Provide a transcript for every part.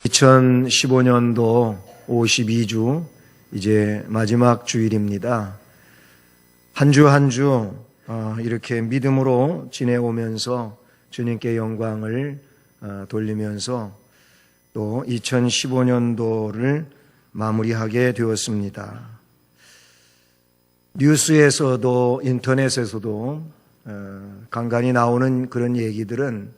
2015년도 52주 이제 마지막 주일입니다. 한 주 한 주 이렇게 믿음으로 지내오면서 주님께 영광을 돌리면서 또 2015년도를 마무리하게 되었습니다. 뉴스에서도 인터넷에서도 간간히 나오는 그런 얘기들은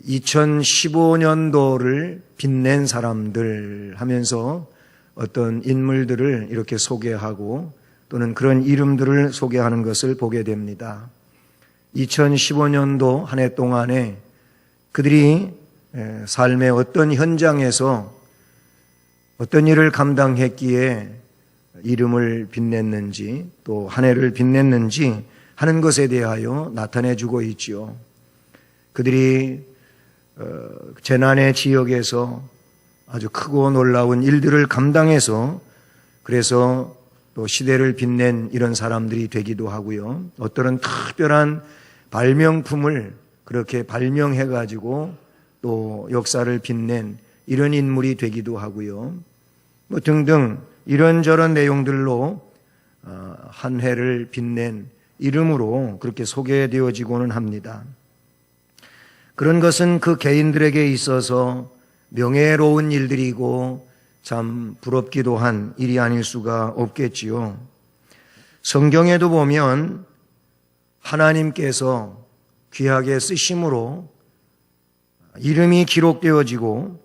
2015년도를 빛낸 사람들 하면서 어떤 인물들을 이렇게 소개하고 또는 그런 이름들을 소개하는 것을 보게 됩니다. 2015년도 한 해 동안에 그들이 삶의 어떤 현장에서 어떤 일을 감당했기에 이름을 빛냈는지 또 한 해를 빛냈는지 하는 것에 대하여 나타내주고 있지요. 그들이 재난의 지역에서 아주 크고 놀라운 일들을 감당해서 그래서 또 시대를 빛낸 이런 사람들이 되기도 하고요. 어떤 특별한 발명품을 그렇게 발명해가지고 또 역사를 빛낸 이런 인물이 되기도 하고요. 뭐 등등 이런저런 내용들로 한 해를 빛낸 이름으로 그렇게 소개되어지고는 합니다. 그런 것은 그 개인들에게 있어서 명예로운 일들이고 참 부럽기도 한 일이 아닐 수가 없겠지요. 성경에도 보면 하나님께서 귀하게 쓰심으로 이름이 기록되어지고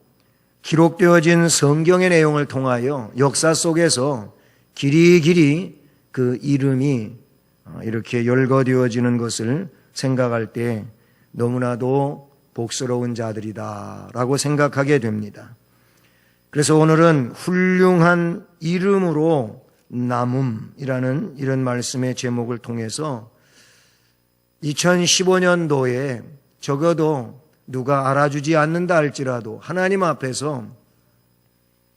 기록되어진 성경의 내용을 통하여 역사 속에서 길이길이 그 이름이 이렇게 열거되어지는 것을 생각할 때 너무나도 복스러운 자들이다라고 생각하게 됩니다. 그래서 오늘은 훌륭한 이름으로 남음이라는 이런 말씀의 제목을 통해서 2015년도에 적어도 누가 알아주지 않는다 할지라도 하나님 앞에서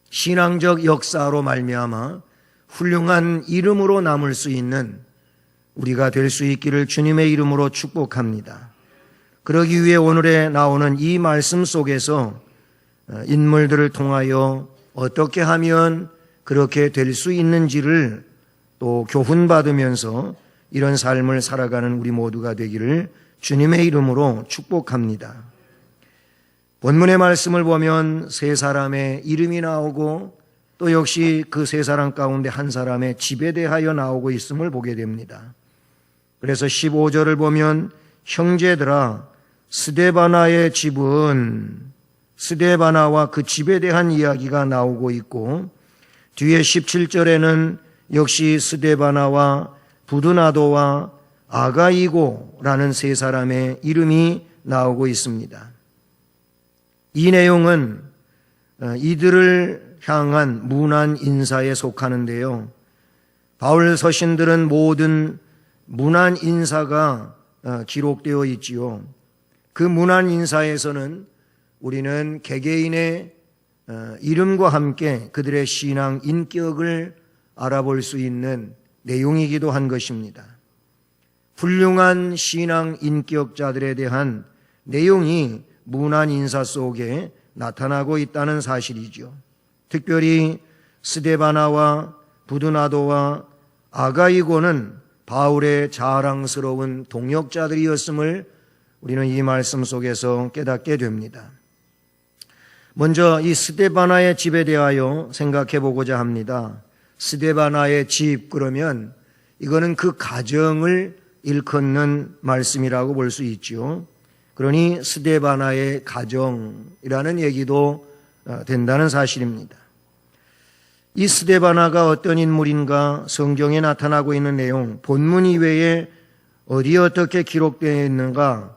신앙적 역사로 말미암아 훌륭한 이름으로 남을 수 있는 우리가 될 수 있기를 주님의 이름으로 축복합니다. 그러기 위해 오늘에 나오는 이 말씀 속에서 인물들을 통하여 어떻게 하면 그렇게 될 수 있는지를 또 교훈받으면서 이런 삶을 살아가는 우리 모두가 되기를 주님의 이름으로 축복합니다. 본문의 말씀을 보면 세 사람의 이름이 나오고 또 역시 그 세 사람 가운데 한 사람의 집에 대하여 나오고 있음을 보게 됩니다. 그래서 15절을 보면 형제들아 스데바나의 집은 스데바나와 그 집에 대한 이야기가 나오고 있고 뒤에 17절에는 역시 스데바나와 부드나도와 아가이고라는 세 사람의 이름이 나오고 있습니다. 이 내용은 이들을 향한 문안 인사에 속하는데요. 바울 서신들은 모든 문안 인사가 기록되어 있지요. 그 문안 인사에서는 우리는 개개인의 이름과 함께 그들의 신앙 인격을 알아볼 수 있는 내용이기도 한 것입니다. 훌륭한 신앙 인격자들에 대한 내용이 문안 인사 속에 나타나고 있다는 사실이죠. 특별히 스데바나와 부드나도와 아가이고는 바울의 자랑스러운 동역자들이었음을 우리는 이 말씀 속에서 깨닫게 됩니다. 먼저 이 스데바나의 집에 대하여 생각해 보고자 합니다. 스데바나의 집 그러면 이거는 그 가정을 일컫는 말씀이라고 볼 수 있죠. 그러니 스데바나의 가정이라는 얘기도 된다는 사실입니다. 이 스데바나가 어떤 인물인가 성경에 나타나고 있는 내용 본문 이외에 어디에 어떻게 기록되어 있는가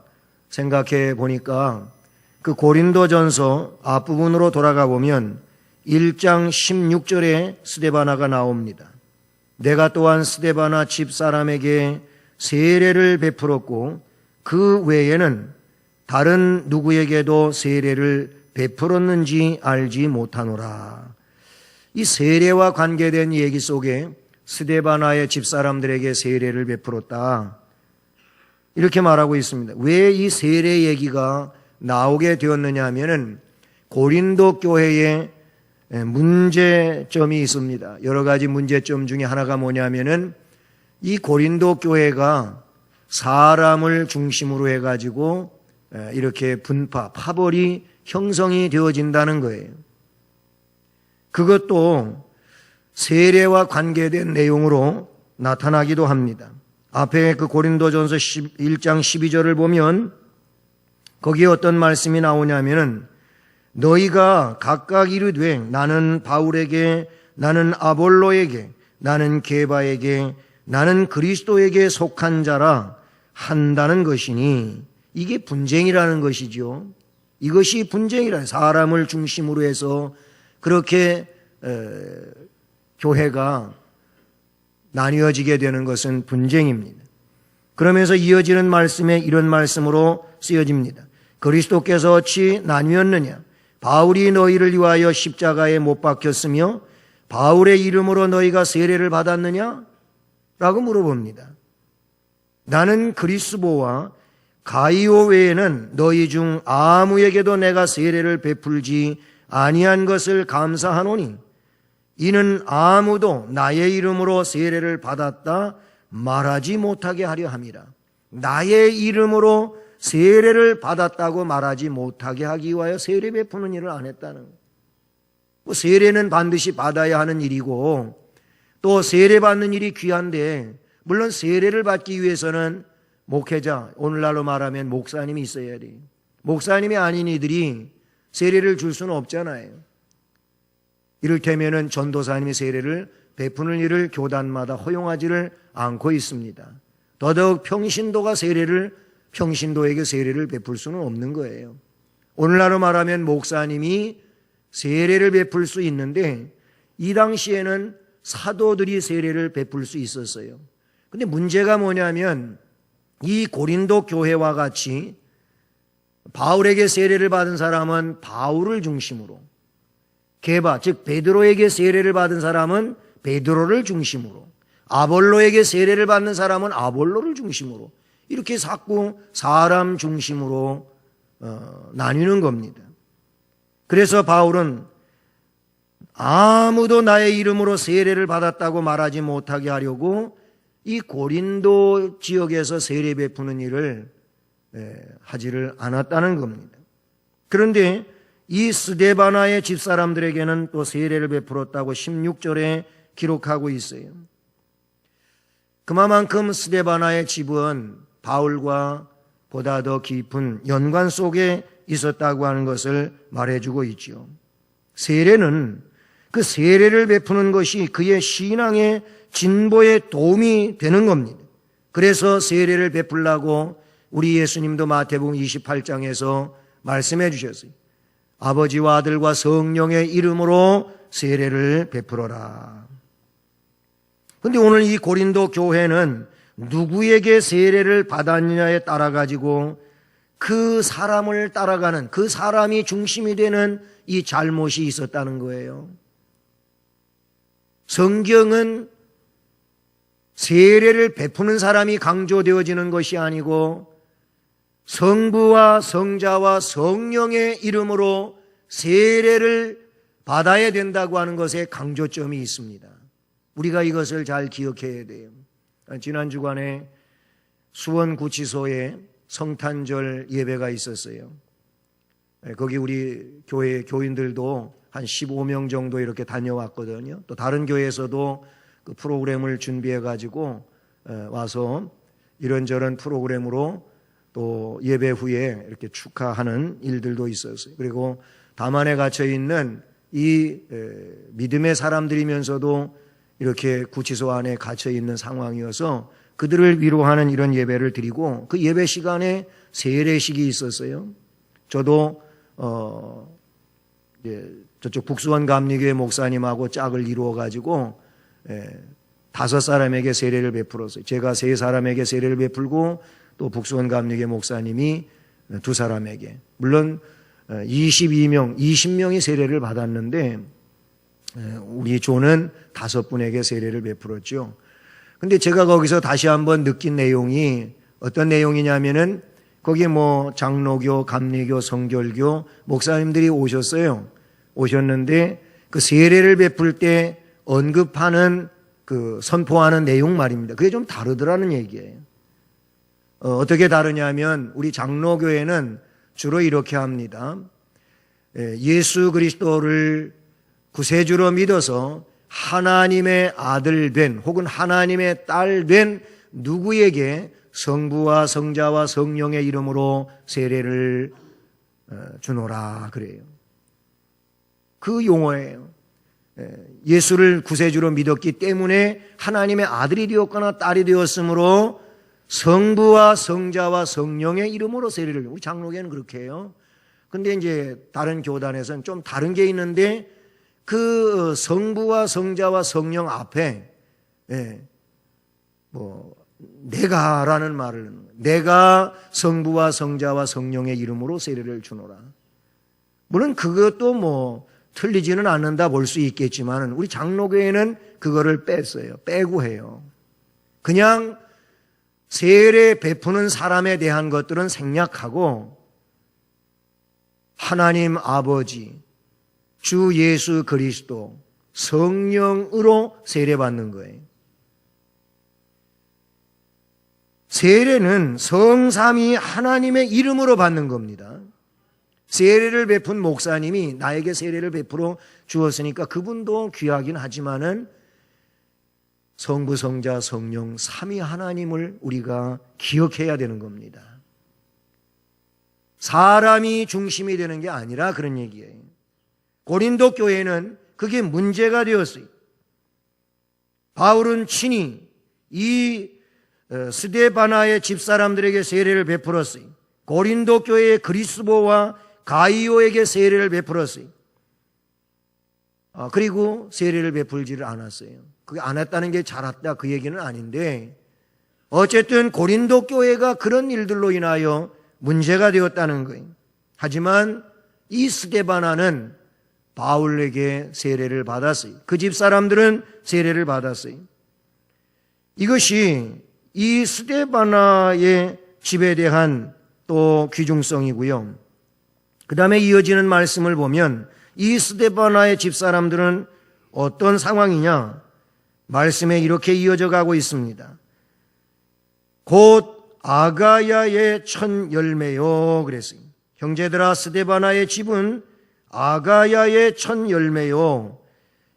생각해 보니까 그 고린도전서 앞부분으로 돌아가 보면 1장 16절에 스데바나가 나옵니다. 내가 또한 스데바나 집사람에게 세례를 베풀었고 그 외에는 다른 누구에게도 세례를 베풀었는지 알지 못하노라. 이 세례와 관계된 얘기 속에 스데바나의 집사람들에게 세례를 베풀었다. 이렇게 말하고 있습니다. 왜 이 세례 얘기가 나오게 되었느냐 하면은 고린도 교회에 문제점이 있습니다. 여러 가지 문제점 중에 하나가 뭐냐면은 이 고린도 교회가 사람을 중심으로 해가지고 이렇게 파벌이 형성이 되어진다는 거예요. 그것도 세례와 관계된 내용으로 나타나기도 합니다. 앞에 그 고린도전서 1장 12절을 보면 거기에 어떤 말씀이 나오냐면은 너희가 각각 이르되 나는 바울에게, 나는 아볼로에게, 나는 게바에게, 나는 그리스도에게 속한 자라 한다는 것이니, 이게 분쟁이라는 것이죠. 이것이 분쟁이라, 사람을 중심으로 해서 그렇게 교회가 나뉘어지게 되는 것은 분쟁입니다. 그러면서 이어지는 말씀에 이런 말씀으로 쓰여집니다. 그리스도께서 어찌 나뉘었느냐? 바울이 너희를 위하여 십자가에 못 박혔으며 바울의 이름으로 너희가 세례를 받았느냐? 라고 물어봅니다. 나는 그리스도와 가이오 외에는 너희 중 아무에게도 내가 세례를 베풀지 아니한 것을 감사하노니 이는 아무도 나의 이름으로 세례를 받았다 말하지 못하게 하려 함이라. 나의 이름으로 세례를 받았다고 말하지 못하게 하기 위하여 세례 베푸는 일을 안 했다는 거예요. 세례는 반드시 받아야 하는 일이고 또 세례 받는 일이 귀한데, 물론 세례를 받기 위해서는 목회자, 오늘날로 말하면 목사님이 있어야 돼요. 목사님이 아닌 이들이 세례를 줄 수는 없잖아요. 이를테면은 전도사님이 세례를 베푸는 일을 교단마다 허용하지를 않고 있습니다. 더더욱 평신도가 평신도에게 세례를 베풀 수는 없는 거예요. 오늘날로 말하면 목사님이 세례를 베풀 수 있는데 이 당시에는 사도들이 세례를 베풀 수 있었어요. 근데 문제가 뭐냐면 이 고린도 교회와 같이 바울에게 세례를 받은 사람은 바울을 중심으로, 게바 즉 베드로에게 세례를 받은 사람은 베드로를 중심으로, 아볼로에게 세례를 받는 사람은 아볼로를 중심으로, 이렇게 자꾸 사람 중심으로 나뉘는 겁니다. 그래서 바울은 아무도 나의 이름으로 세례를 받았다고 말하지 못하게 하려고 이 고린도 지역에서 세례 베푸는 일을 하지를 않았다는 겁니다. 그런데 이 스데바나의 집사람들에게는 또 세례를 베풀었다고 16절에 기록하고 있어요. 그만큼 스데바나의 집은 바울과 보다 더 깊은 연관 속에 있었다고 하는 것을 말해주고 있죠. 세례는, 그 세례를 베푸는 것이 그의 신앙의 진보에 도움이 되는 겁니다. 그래서 세례를 베풀라고 우리 예수님도 마태복음 28장에서 말씀해 주셨어요. 아버지와 아들과 성령의 이름으로 세례를 베풀어라. 그런데 오늘 이 고린도 교회는 누구에게 세례를 받았느냐에 따라 가지고 그 사람을 따라가는, 그 사람이 중심이 되는 이 잘못이 있었다는 거예요. 성경은 세례를 베푸는 사람이 강조되어지는 것이 아니고 성부와 성자와 성령의 이름으로 세례를 받아야 된다고 하는 것에 강조점이 있습니다. 우리가 이것을 잘 기억해야 돼요. 지난 주간에 수원구치소에 성탄절 예배가 있었어요. 거기 우리 교회 교인들도 한 15명 정도 이렇게 다녀왔거든요. 또 다른 교회에서도 그 프로그램을 준비해 가지고 와서 이런저런 프로그램으로 또 예배 후에 이렇게 축하하는 일들도 있었어요. 그리고 다만에 갇혀 있는 이 믿음의 사람들이면서도 이렇게 구치소 안에 갇혀 있는 상황이어서 그들을 위로하는 이런 예배를 드리고, 그 예배 시간에 세례식이 있었어요. 저도 저쪽 북수원 감리교회 목사님하고 짝을 이루어 가지고 5사람에게 세례를 베풀었어요. 제가 3사람에게 세례를 베풀고 또 북수원 감리교회 목사님이 2사람에게, 물론 20명이 세례를 받았는데 우리 조는 5분에게 세례를 베풀었죠. 근데 제가 거기서 다시 한번 느낀 내용이 어떤 내용이냐면은 거기에 뭐 장로교, 감리교, 성결교 목사님들이 오셨는데 그 세례를 베풀 때 언급하는 그 선포하는 내용 말입니다. 그게 좀 다르더라는 얘기예요. 어떻게 다르냐면 우리 장로교회는 주로 이렇게 합니다. 예수 그리스도를 구세주로 믿어서 하나님의 아들 된 혹은 하나님의 딸 된 누구에게 성부와 성자와 성령의 이름으로 세례를 주노라 그래요. 그 용어예요. 예수를 구세주로 믿었기 때문에 하나님의 아들이 되었거나 딸이 되었으므로 성부와 성자와 성령의 이름으로 세례를, 우리 장로교회는 그렇게 해요. 근데 이제 다른 교단에서는 좀 다른 게 있는데 그 성부와 성자와 성령 앞에 내가라는 말을, 내가 성부와 성자와 성령의 이름으로 세례를 주노라. 물론 그것도 뭐 틀리지는 않는다 볼 수 있겠지만 우리 장로교회는 그거를 뺐어요. 빼고 해요. 그냥 세례 베푸는 사람에 대한 것들은 생략하고 하나님 아버지, 주 예수 그리스도, 성령으로 세례받는 거예요. 세례는 성삼위 하나님의 이름으로 받는 겁니다. 세례를 베푼 목사님이 나에게 세례를 베풀어 주었으니까 그분도 귀하긴 하지만은 성부, 성자, 성령 삼위 하나님을 우리가 기억해야 되는 겁니다. 사람이 중심이 되는 게 아니라 그런 얘기예요. 고린도 교회는 그게 문제가 되었어요. 바울은 친히 이 스데바나의 집사람들에게 세례를 베풀었어요. 고린도 교회의 그리스보와 가이오에게 세례를 베풀었어요. 그리고 세례를 베풀지를 않았어요. 그게 안 했다는 게 잘했다 그 얘기는 아닌데 어쨌든 고린도 교회가 그런 일들로 인하여 문제가 되었다는 거예요. 하지만 이 스데바나는 바울에게 세례를 받았어요. 그 집 사람들은 세례를 받았어요. 이것이 이 스데바나의 집에 대한 또 귀중성이고요. 그 다음에 이어지는 말씀을 보면 이 스데바나의 집 사람들은 어떤 상황이냐? 말씀에 이렇게 이어져 가고 있습니다. 곧 아가야의 첫 열매요 그랬어요. 형제들아, 스데바나의 집은 아가야의 첫 열매요.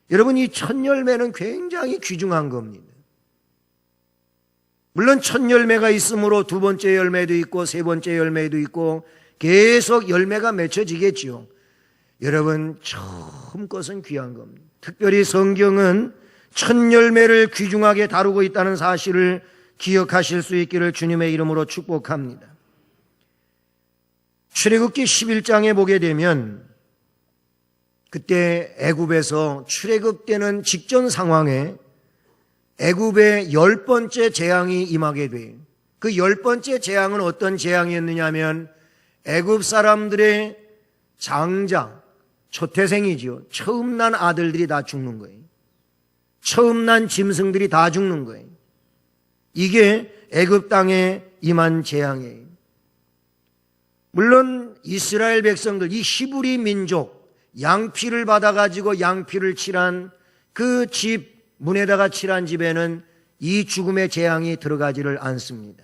여러분, 이 첫 열매는 굉장히 귀중한 겁니다. 물론 첫 열매가 있으므로 두 번째 열매도 있고 세 번째 열매도 있고 계속 열매가 맺혀지겠지요. 여러분, 처음 것은 귀한 겁니다. 특별히 성경은 첫 열매를 귀중하게 다루고 있다는 사실을 기억하실 수 있기를 주님의 이름으로 축복합니다. 출애굽기 11장에 보게 되면 그때 애굽에서 출애굽되는 직전 상황에 애굽의 10번째 재앙이 임하게 돼요. 그 10번째 재앙은 어떤 재앙이었느냐 하면 애굽 사람들의 장자, 초태생이지요. 처음 난 아들들이 다 죽는 거예요. 처음 난 짐승들이 다 죽는 거예요. 이게 애굽 땅에 임한 재앙이에요. 물론 이스라엘 백성들, 이 히브리 민족, 양피를 받아가지고 양피를 칠한 그 집, 문에다가 칠한 집에는 이 죽음의 재앙이 들어가지를 않습니다.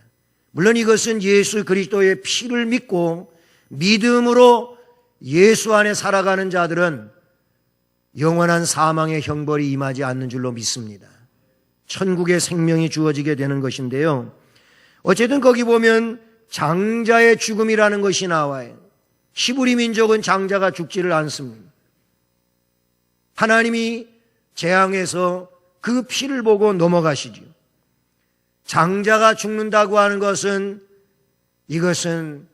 물론 이것은 예수 그리스도의 피를 믿고 믿음으로 예수 안에 살아가는 자들은 영원한 사망의 형벌이 임하지 않는 줄로 믿습니다. 천국의 생명이 주어지게 되는 것인데요. 어쨌든 거기 보면 장자의 죽음이라는 것이 나와요. 히브리 민족은 장자가 죽지를 않습니다. 하나님이 재앙에서 그 피를 보고 넘어가시죠. 장자가 죽는다고 하는 것은 이것은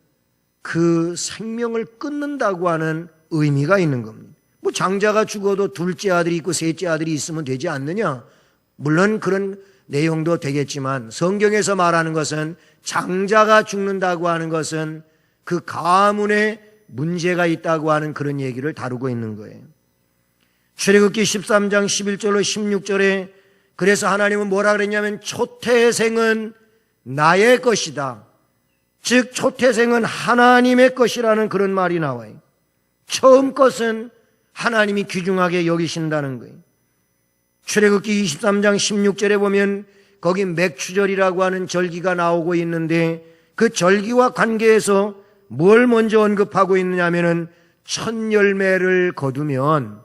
그 생명을 끊는다고 하는 의미가 있는 겁니다. 뭐 장자가 죽어도 둘째 아들이 있고 셋째 아들이 있으면 되지 않느냐? 물론 그런 내용도 되겠지만 성경에서 말하는 것은 장자가 죽는다고 하는 것은 그 가문에 문제가 있다고 하는 그런 얘기를 다루고 있는 거예요. 출애굽기 13장 11절로 16절에 그래서 하나님은 뭐라 그랬냐면 초태생은 나의 것이다. 즉 초태생은 하나님의 것이라는 그런 말이 나와요. 처음 것은 하나님이 귀중하게 여기신다는 거예요. 출애굽기 23장 16절에 보면 거기 맥추절이라고 하는 절기가 나오고 있는데 그 절기와 관계해서 뭘 먼저 언급하고 있느냐면은 첫 열매를 거두면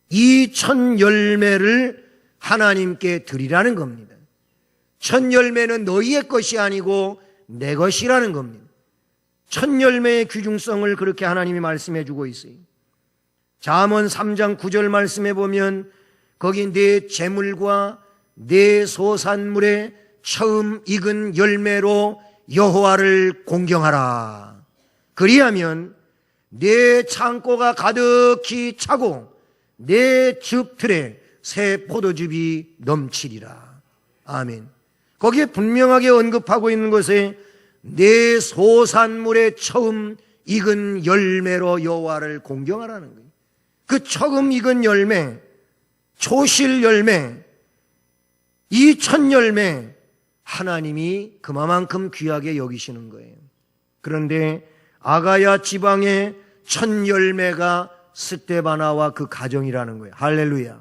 이 첫 열매를 하나님께 드리라는 겁니다. 첫 열매는 너희의 것이 아니고 내 것이라는 겁니다. 첫 열매의 귀중성을 그렇게 하나님이 말씀해 주고 있어요. 잠언 3장 9절 말씀해 보면 거기 내 재물과 내 소산물의 처음 익은 열매로 여호와를 공경하라. 그리하면 내 창고가 가득히 차고 내 즙틀에 새 포도즙이 넘치리라. 아멘. 거기에 분명하게 언급하고 있는 것에 내 소산물의 처음 익은 열매로 여호와를 공경하라는 거예요. 그 처음 익은 열매, 초실 열매, 이 첫 열매 하나님이 그만큼 귀하게 여기시는 거예요. 그런데 아가야 지방의 첫 열매가 스데바나와 그 가정이라는 거예요. 할렐루야.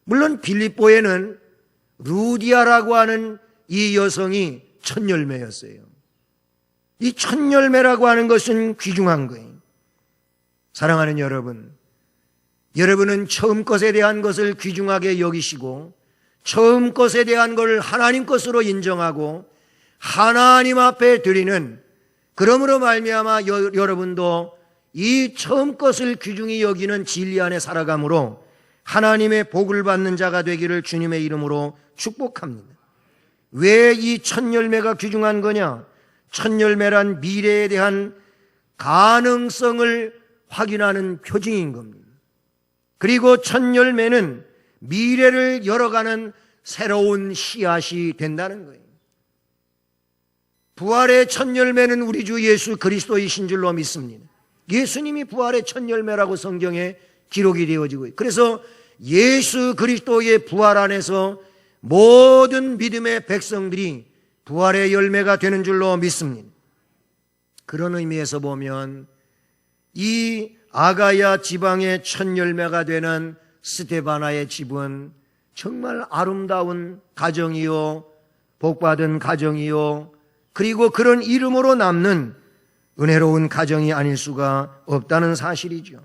물론 빌립보에는 루디아라고 하는 이 여성이 첫 열매였어요. 이 첫 열매라고 하는 것은 귀중한 거예요. 사랑하는 여러분, 여러분은 처음 것에 대한 것을 귀중하게 여기시고 처음 것에 대한 것을 하나님 것으로 인정하고 하나님 앞에 드리는, 그러므로 말미암아 여러분도 이 처음 것을 귀중히 여기는 진리 안에 살아감으로 하나님의 복을 받는 자가 되기를 주님의 이름으로 축복합니다. 왜 이 첫 열매가 귀중한 거냐? 첫 열매란 미래에 대한 가능성을 확인하는 표징인 겁니다. 그리고 첫 열매는 미래를 열어가는 새로운 씨앗이 된다는 거예요. 부활의 첫 열매는 우리 주 예수 그리스도이신 줄로 믿습니다. 예수님이 부활의 첫 열매라고 성경에 기록이 되어지고 있어요. 그래서 예수 그리스도의 부활 안에서 모든 믿음의 백성들이 부활의 열매가 되는 줄로 믿습니다. 그런 의미에서 보면 이 아가야 지방의 첫 열매가 되는 스데바나의 집은 정말 아름다운 가정이요, 복받은 가정이요, 그리고 그런 이름으로 남는 은혜로운 가정이 아닐 수가 없다는 사실이죠.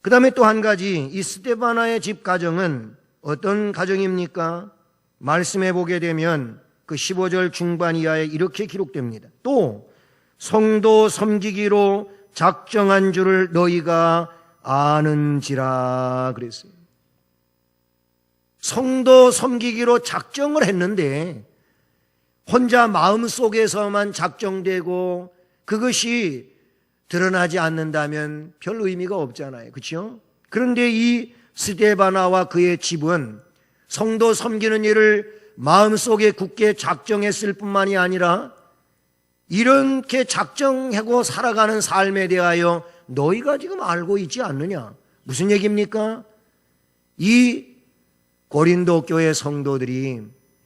그 다음에 또 한 가지, 이 스데바나의 집 가정은 어떤 가정입니까? 말씀해 보게 되면 그 15절 중반 이하에 이렇게 기록됩니다. 또 성도 섬기기로 작정한 줄을 너희가 아는지라 그랬어요. 성도 섬기기로 작정을 했는데 혼자 마음속에서만 작정되고 그것이 드러나지 않는다면 별 의미가 없잖아요. 그렇죠? 그런데 이 스데바나와 그의 집은 성도 섬기는 일을 마음속에 굳게 작정했을 뿐만이 아니라 이렇게 작정하고 살아가는 삶에 대하여 너희가 지금 알고 있지 않느냐? 무슨 얘기입니까? 이 고린도 교회 성도들이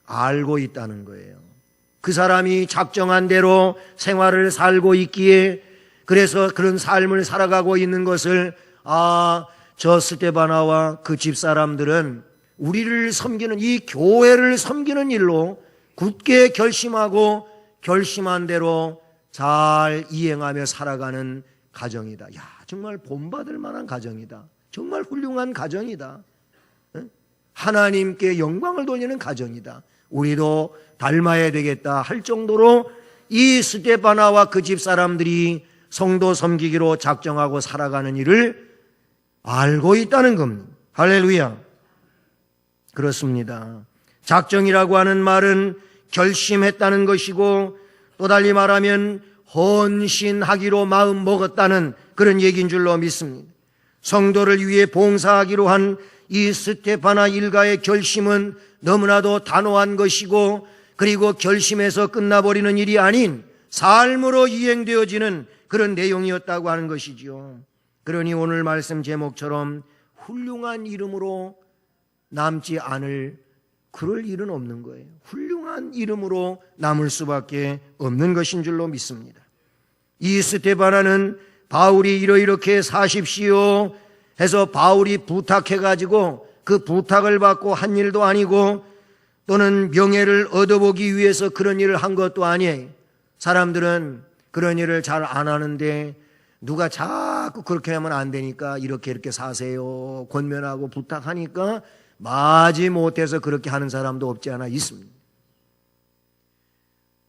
알고 있다는 거예요. 그 사람이 작정한 대로 생활을 살고 있기에, 그래서 그런 삶을 살아가고 있는 것을 저 스데바나와 그 집사람들은 우리를 섬기는, 이 교회를 섬기는 일로 굳게 결심하고 결심한 대로 잘 이행하며 살아가는 가정이다. 야, 정말 본받을 만한 가정이다. 정말 훌륭한 가정이다. 하나님께 영광을 돌리는 가정이다. 우리도 닮아야 되겠다 할 정도로 이 스데바나와 그 집 사람들이 성도 섬기기로 작정하고 살아가는 일을 알고 있다는 겁니다. 할렐루야. 그렇습니다. 작정이라고 하는 말은 결심했다는 것이고, 또 달리 말하면 헌신하기로 마음 먹었다는 그런 얘기인 줄로 믿습니다. 성도를 위해 봉사하기로 한 이 스데바나 일가의 결심은 너무나도 단호한 것이고, 그리고 결심해서 끝나버리는 일이 아닌 삶으로 이행되어지는 그런 내용이었다고 하는 것이죠. 그러니 오늘 말씀 제목처럼 훌륭한 이름으로 남지 않을 그럴 일은 없는 거예요. 훌륭한 이름으로 남을 수밖에 없는 것인 줄로 믿습니다. 이 스데바나는 바울이 이렇게 사십시오 해서 바울이 부탁해가지고 그 부탁을 받고 한 일도 아니고 또는 명예를 얻어보기 위해서 그런 일을 한 것도 아니에요. 사람들은 그런 일을 잘 안 하는데 누가 자꾸 그렇게 하면 안 되니까 이렇게 사세요 권면하고 부탁하니까 마지 못해서 그렇게 하는 사람도 없지 않아 있습니다.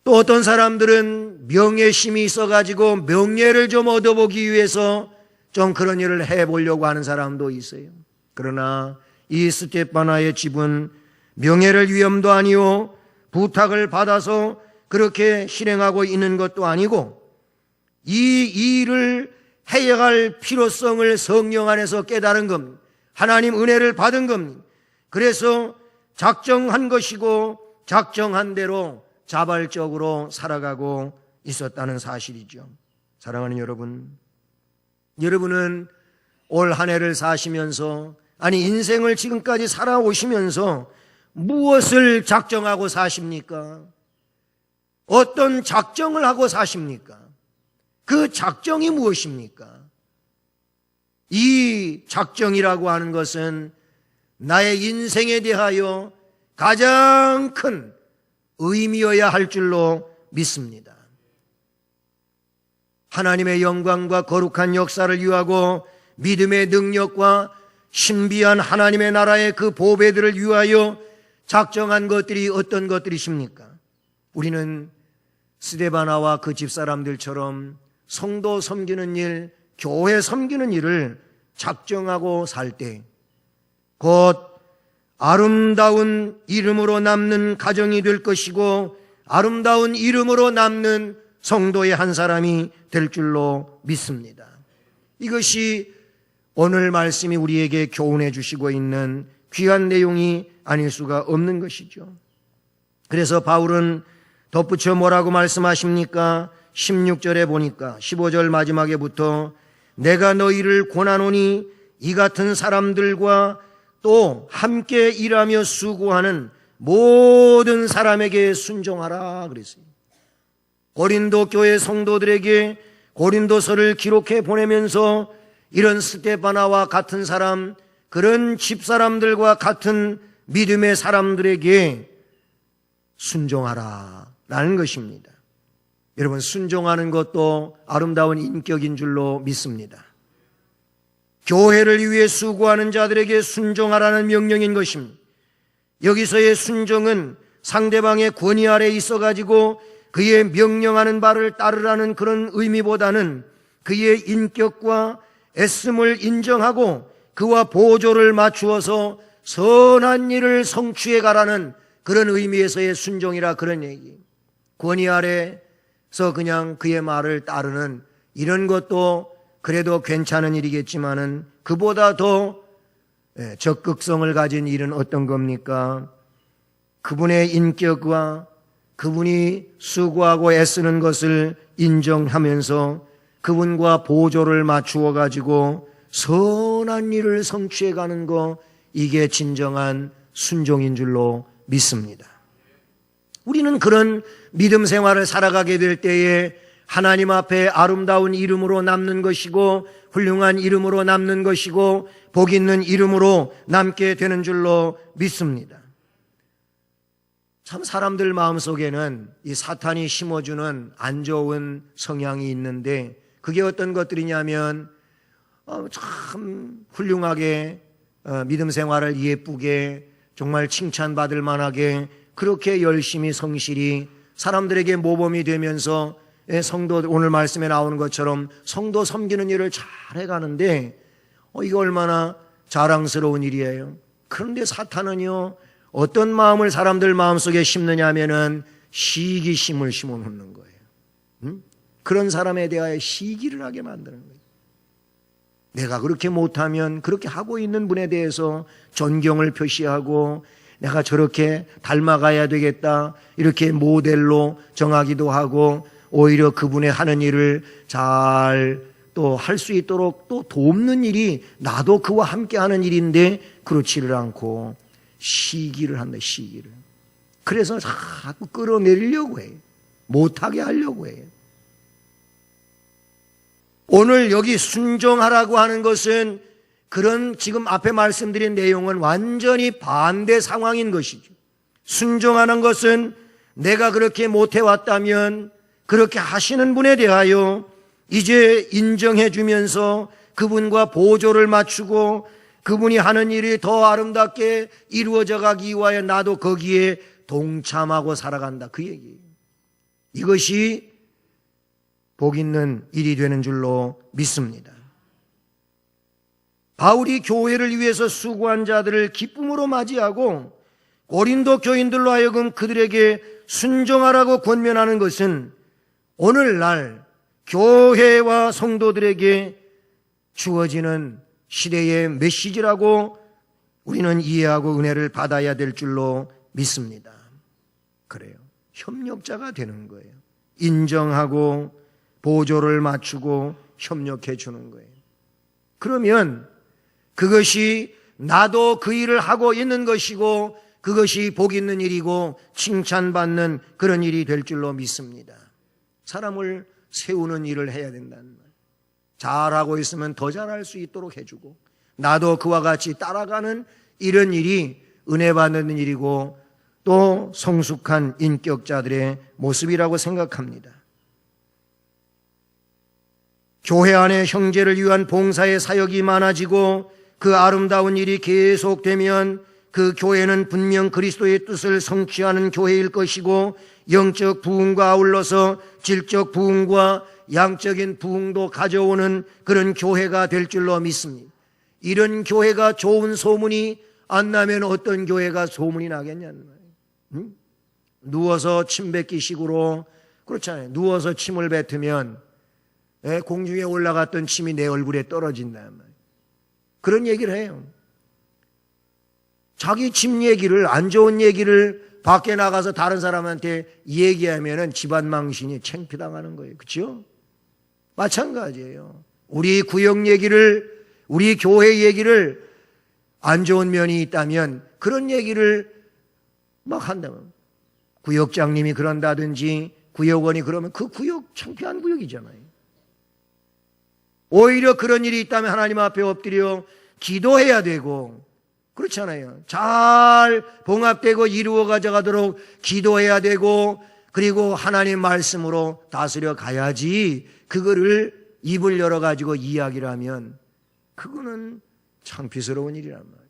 또 어떤 사람들은 명예심이 있어가지고 명예를 좀 얻어보기 위해서 좀 그런 일을 해보려고 하는 사람도 있어요. 그러나 이 스데바나의 집은 명예를 위함도 아니요 부탁을 받아서 그렇게 실행하고 있는 것도 아니고 이 일을 해야 할 필요성을 성령 안에서 깨달은 겁니다. 하나님 은혜를 받은 겁니다. 그래서 작정한 것이고 작정한 대로 자발적으로 살아가고 있었다는 사실이죠. 사랑하는 여러분, 여러분은 올 한 해를 사시면서 아니 인생을 지금까지 살아오시면서 무엇을 작정하고 사십니까? 어떤 작정을 하고 사십니까? 그 작정이 무엇입니까? 이 작정이라고 하는 것은 나의 인생에 대하여 가장 큰 의미여야 할 줄로 믿습니다. 하나님의 영광과 거룩한 역사를 위하고 믿음의 능력과 신비한 하나님의 나라의 그 보배들을 위하여 작정한 것들이 어떤 것들이십니까? 우리는 스데바나와 그 집사람들처럼 성도 섬기는 일, 교회 섬기는 일을 작정하고 살 때 곧 아름다운 이름으로 남는 가정이 될 것이고 아름다운 이름으로 남는 성도의 한 사람이 될 줄로 믿습니다. 이것이 오늘 말씀이 우리에게 교훈해 주시고 있는 귀한 내용이 아닐 수가 없는 것이죠. 그래서 바울은 덧붙여 뭐라고 말씀하십니까? 16절에 보니까 15절 마지막에부터 내가 너희를 권하노니 이 같은 사람들과 또 함께 일하며 수고하는 모든 사람에게 순종하라 그랬어요. 고린도 교회 성도들에게 고린도서를 기록해 보내면서 이런 스데바나와 같은 사람, 그런 집사람들과 같은 믿음의 사람들에게 순종하라 라는 것입니다. 여러분, 순종하는 것도 아름다운 인격인 줄로 믿습니다. 교회를 위해 수고하는 자들에게 순종하라는 명령인 것입니다. 여기서의 순종은 상대방의 권위 아래 있어가지고 그의 명령하는 바를 따르라는 그런 의미보다는 그의 인격과 애씀을 인정하고 그와 보조를 맞추어서 선한 일을 성취해 가라는 그런 의미에서의 순종이라 그런 얘기. 권위 아래서 그냥 그의 말을 따르는 이런 것도 그래도 괜찮은 일이겠지만은 그보다 더 적극성을 가진 일은 어떤 겁니까? 그분의 인격과 그분이 수고하고 애쓰는 것을 인정하면서 그분과 보조를 맞추어 가지고 선한 일을 성취해 가는 거, 이게 진정한 순종인 줄로 믿습니다. 우리는 그런 믿음 생활을 살아가게 될 때에 하나님 앞에 아름다운 이름으로 남는 것이고 훌륭한 이름으로 남는 것이고 복 있는 이름으로 남게 되는 줄로 믿습니다. 참 사람들 마음속에는 이 사탄이 심어주는 안 좋은 성향이 있는데 그게 어떤 것들이냐면 참 훌륭하게 믿음 생활을 예쁘게 정말 칭찬받을 만하게 그렇게 열심히 성실히 사람들에게 모범이 되면서 성도, 오늘 말씀에 나오는 것처럼 성도 섬기는 일을 잘 해가는데 이거 얼마나 자랑스러운 일이에요. 그런데 사탄은요, 어떤 마음을 사람들 마음속에 심느냐 하면은 시기심을 심어놓는 거예요. 그런 사람에 대하여 시기를 하게 만드는 거예요. 내가 그렇게 못하면 그렇게 하고 있는 분에 대해서 존경을 표시하고 내가 저렇게 닮아가야 되겠다 이렇게 모델로 정하기도 하고 오히려 그분의 하는 일을 잘 또 할 수 있도록 또 돕는 일이 나도 그와 함께 하는 일인데 그렇지를 않고 시기를 한다, 시기를. 그래서 자꾸 끌어내리려고 해요. 못하게 하려고 해요. 오늘 여기 순종하라고 하는 것은 그런 지금 앞에 말씀드린 내용은 완전히 반대 상황인 것이죠. 순종하는 것은 내가 그렇게 못해왔다면 그렇게 하시는 분에 대하여 이제 인정해 주면서 그분과 보조를 맞추고 그분이 하는 일이 더 아름답게 이루어져 가기 위하여 나도 거기에 동참하고 살아간다, 그 얘기예요. 이것이 복 있는 일이 되는 줄로 믿습니다. 바울이 교회를 위해서 수고한 자들을 기쁨으로 맞이하고 고린도 교인들로 하여금 그들에게 순종하라고 권면하는 것은 오늘날 교회와 성도들에게 주어지는 시대의 메시지라고 우리는 이해하고 은혜를 받아야 될 줄로 믿습니다. 그래요. 협력자가 되는 거예요. 인정하고 보조를 맞추고 협력해 주는 거예요. 그러면 그것이 나도 그 일을 하고 있는 것이고 그것이 복 있는 일이고 칭찬받는 그런 일이 될 줄로 믿습니다. 사람을 세우는 일을 해야 된다는 말. 잘하고 있으면 더 잘할 수 있도록 해주고 나도 그와 같이 따라가는 이런 일이 은혜 받는 일이고 또 성숙한 인격자들의 모습이라고 생각합니다. 교회 안에 형제를 위한 봉사의 사역이 많아지고 그 아름다운 일이 계속되면 그 교회는 분명 그리스도의 뜻을 성취하는 교회일 것이고 영적 부흥과 아울러서 질적 부흥과 양적인 부흥도 가져오는 그런 교회가 될 줄로 믿습니다. 이런 교회가 좋은 소문이 안 나면 어떤 교회가 소문이 나겠냐는 말이에요. 응? 누워서 침 뱉기식으로 그렇잖아요. 누워서 침을 뱉으면 공중에 올라갔던 침이 내 얼굴에 떨어진단 말이에요. 그런 얘기를 해요. 자기 침 얘기를, 안 좋은 얘기를 밖에 나가서 다른 사람한테 얘기하면은 집안 망신이 창피당하는 거예요. 그렇죠? 마찬가지예요. 우리 구역 얘기를, 우리 교회 얘기를 안 좋은 면이 있다면 그런 얘기를 막 한다면 구역장님이 그런다든지 구역원이 그러면 그 구역 창피한 구역이잖아요. 오히려 그런 일이 있다면 하나님 앞에 엎드려 기도해야 되고 그렇잖아요. 잘 봉합되고 이루어 가져가도록 기도해야 되고 그리고 하나님 말씀으로 다스려 가야지 그거를 입을 열어가지고 이야기를 하면 그거는 창피스러운 일이란 말이에요.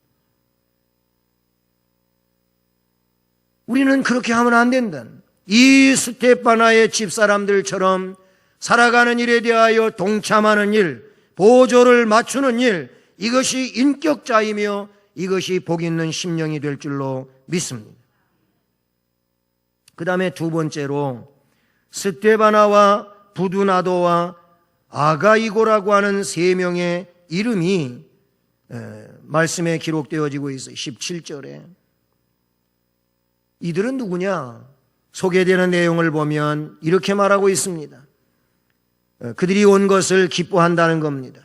우리는 그렇게 하면 안 된다. 이 스테파나의 집사람들처럼 살아가는 일에 대하여 동참하는 일, 보조를 맞추는 일, 이것이 인격자이며 이것이 복 있는 심령이 될 줄로 믿습니다. 그 다음에 두 번째로 스테바나와 부두나도와 아가이고라고 하는 세 명의 이름이 말씀에 기록되어지고 있어요. 17절에. 이들은 누구냐? 소개되는 내용을 보면 이렇게 말하고 있습니다. 그들이 온 것을 기뻐한다는 겁니다.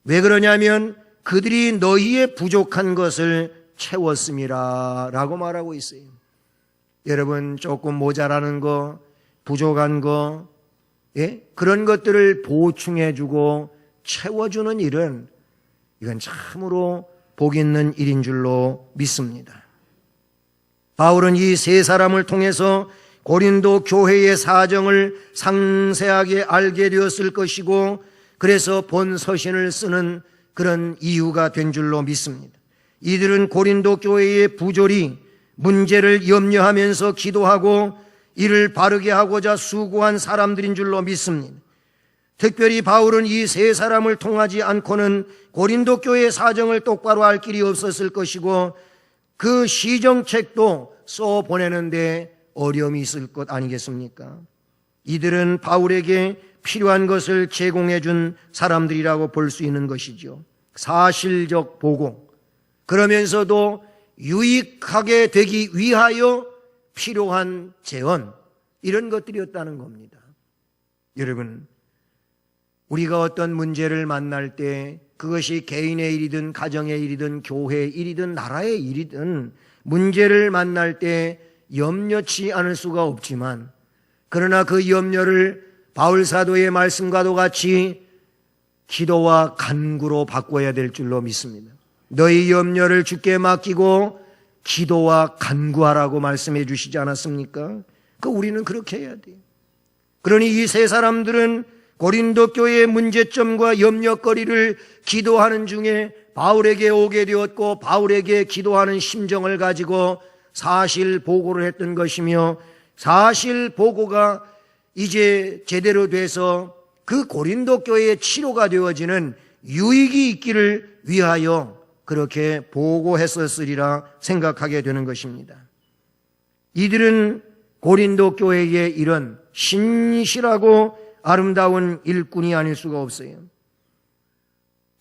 왜 그러냐면 그들이 너희의 부족한 것을 채웠음이라 라고 말하고 있어요. 여러분 조금 모자라는 거, 부족한 거, 그런 것들을 보충해주고 채워주는 일은 이건 참으로 복 있는 일인 줄로 믿습니다. 바울은 이 세 사람을 통해서 고린도 교회의 사정을 상세하게 알게 되었을 것이고 그래서 본 서신을 쓰는 그런 이유가 된 줄로 믿습니다. 이들은 고린도 교회의 부조리, 문제를 염려하면서 기도하고 이를 바르게 하고자 수고한 사람들인 줄로 믿습니다. 특별히 바울은 이 세 사람을 통하지 않고는 고린도 교회의 사정을 똑바로 알 길이 없었을 것이고 그 시정책도 써 보내는데 어려움이 있을 것 아니겠습니까? 이들은 바울에게 필요한 것을 제공해 준 사람들이라고 볼 수 있는 것이죠. 사실적 보고, 그러면서도 유익하게 되기 위하여 필요한 재원, 이런 것들이었다는 겁니다. 여러분, 우리가 어떤 문제를 만날 때 그것이 개인의 일이든 가정의 일이든 교회의 일이든 나라의 일이든 문제를 만날 때 염려치 않을 수가 없지만, 그러나 그 염려를 바울 사도의 말씀과도 같이 기도와 간구로 바꿔야 될 줄로 믿습니다. 너희 염려를 주께 맡기고 기도와 간구하라고 말씀해 주시지 않았습니까? 우리는 그렇게 해야 돼요. 그러니 이 세 사람들은 고린도 교회의 문제점과 염려거리를 기도하는 중에 바울에게 오게 되었고, 바울에게 기도하는 심정을 가지고 사실 보고를 했던 것이며, 사실 보고가 이제 제대로 돼서 그 고린도 교회의 치료가 되어지는 유익이 있기를 위하여 그렇게 보고했었으리라 생각하게 되는 것입니다. 이들은 고린도 교회의 이런 신실하고 아름다운 일꾼이 아닐 수가 없어요.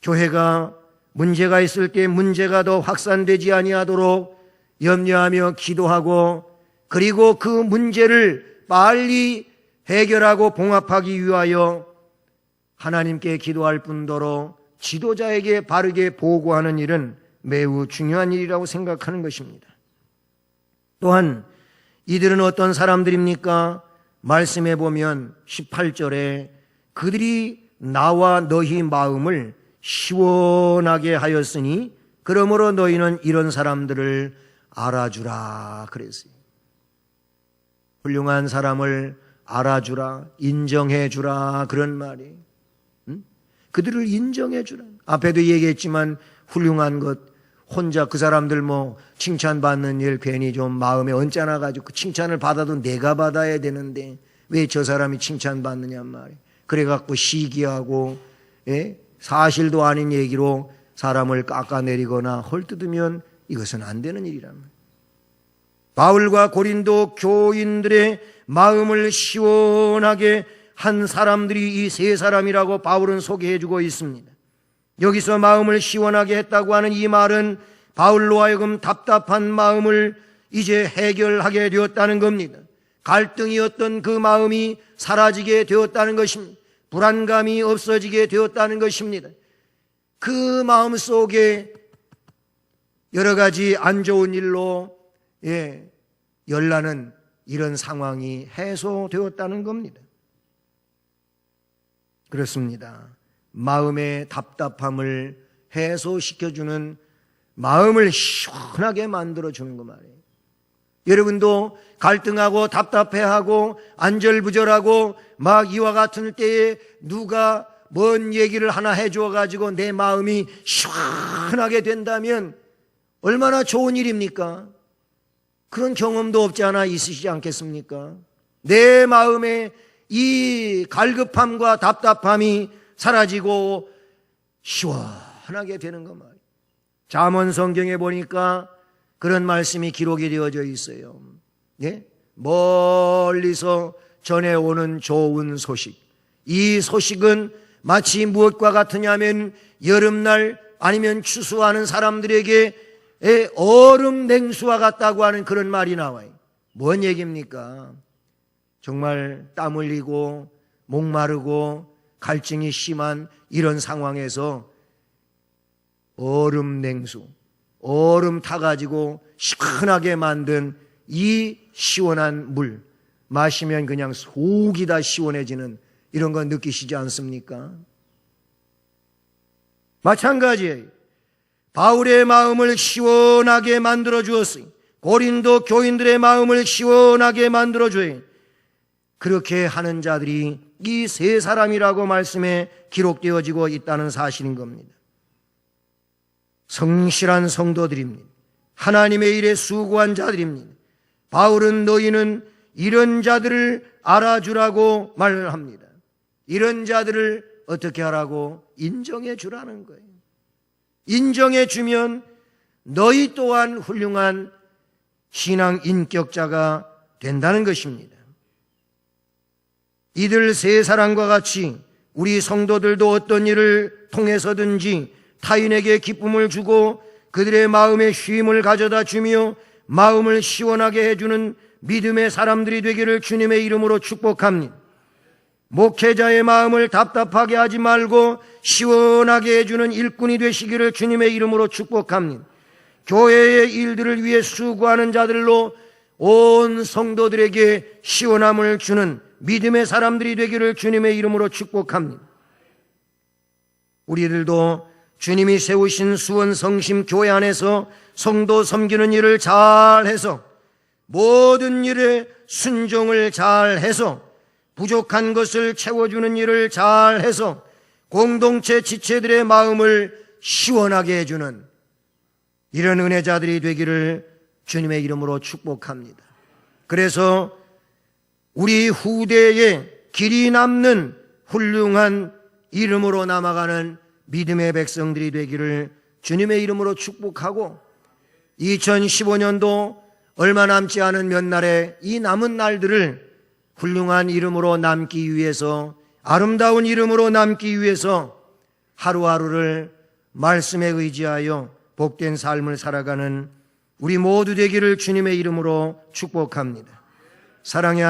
교회가 문제가 있을 때 문제가 더 확산되지 아니하도록 염려하며 기도하고, 그리고 그 문제를 빨리 해결하고 봉합하기 위하여 하나님께 기도할 뿐더러 지도자에게 바르게 보고하는 일은 매우 중요한 일이라고 생각하는 것입니다. 또한 이들은 어떤 사람들입니까? 말씀해 보면 18절에 그들이 나와 너희 마음을 시원하게 하였으니 그러므로 너희는 이런 사람들을 알아주라 그랬어요. 훌륭한 사람을 알아주라, 인정해주라, 그런 말이에요. 그들을 인정해주라. 앞에도 얘기했지만 훌륭한 것, 혼자 그 사람들 칭찬받는 일 괜히 좀 마음에 얹어놔가지고 칭찬을 받아도 내가 받아야 되는데 왜 저 사람이 칭찬받느냔 말이에요. 그래갖고 시기하고, 사실도 아닌 얘기로 사람을 깎아내리거나 헐뜯으면 이것은 안 되는 일이란 말이에요. 바울과 고린도 교인들의 마음을 시원하게 한 사람들이 이 세 사람이라고 바울은 소개해주고 있습니다. 여기서 마음을 시원하게 했다고 하는 이 말은 바울로 하여금 답답한 마음을 이제 해결하게 되었다는 겁니다. 갈등이었던 그 마음이 사라지게 되었다는 것입니다. 불안감이 없어지게 되었다는 것입니다. 그 마음 속에 여러 가지 안 좋은 일로 열나는 이런 상황이 해소되었다는 겁니다. 그렇습니다. 마음의 답답함을 해소시켜주는, 마음을 시원하게 만들어주는 거 말이에요. 여러분도 갈등하고 답답해하고 안절부절하고 막 이와 같은 때에 누가 뭔 얘기를 하나 해줘가지고 내 마음이 시원하게 된다면 얼마나 좋은 일입니까? 그런 경험도 없지 않아 있으시지 않겠습니까? 내 마음에 이 갈급함과 답답함이 사라지고 시원하게 되는 것 말이에요. 잠언 성경에 보니까 그런 말씀이 기록이 되어져 있어요. 멀리서 전해오는 좋은 소식. 이 소식은 마치 무엇과 같으냐면 여름날 아니면 추수하는 사람들에게 얼음 냉수와 같다고 하는 그런 말이 나와요. 뭔 얘기입니까? 정말 땀 흘리고 목마르고 갈증이 심한 이런 상황에서 얼음 냉수, 얼음 타가지고 시원하게 만든 이 시원한 물 마시면 그냥 속이 다 시원해지는 이런 거 느끼시지 않습니까? 마찬가지예요. 바울의 마음을 시원하게 만들어 주었어요. 고린도 교인들의 마음을 시원하게 만들어 줘요. 그렇게 하는 자들이 이 세 사람이라고 말씀에 기록되어지고 있다는 사실인 겁니다. 성실한 성도들입니다. 하나님의 일에 수고한 자들입니다. 바울은 너희는 이런 자들을 알아주라고 말을 합니다. 이런 자들을 어떻게 하라고? 인정해 주라는 거예요. 인정해 주면 너희 또한 훌륭한 신앙 인격자가 된다는 것입니다. 이들 세 사람과 같이 우리 성도들도 어떤 일을 통해서든지 타인에게 기쁨을 주고 그들의 마음에 쉼을 가져다 주며 마음을 시원하게 해주는 믿음의 사람들이 되기를 주님의 이름으로 축복합니다. 목회자의 마음을 답답하게 하지 말고 시원하게 해주는 일꾼이 되시기를 주님의 이름으로 축복합니다. 교회의 일들을 위해 수고하는 자들로 온 성도들에게 시원함을 주는 믿음의 사람들이 되기를 주님의 이름으로 축복합니다. 우리들도 주님이 세우신 수원성심 교회 안에서 성도 섬기는 일을 잘해서 모든 일에 순종을 잘해서 부족한 것을 채워주는 일을 잘해서 공동체 지체들의 마음을 시원하게 해주는 이런 은혜자들이 되기를 주님의 이름으로 축복합니다. 그래서 우리 후대에 길이 남는 훌륭한 이름으로 남아가는 믿음의 백성들이 되기를 주님의 이름으로 축복하고 2015년도 얼마 남지 않은 몇 날의 이 남은 날들을 훌륭한 이름으로 남기 위해서, 아름다운 이름으로 남기 위해서 하루하루를 말씀에 의지하여 복된 삶을 살아가는 우리 모두 되기를 주님의 이름으로 축복합니다. 사랑의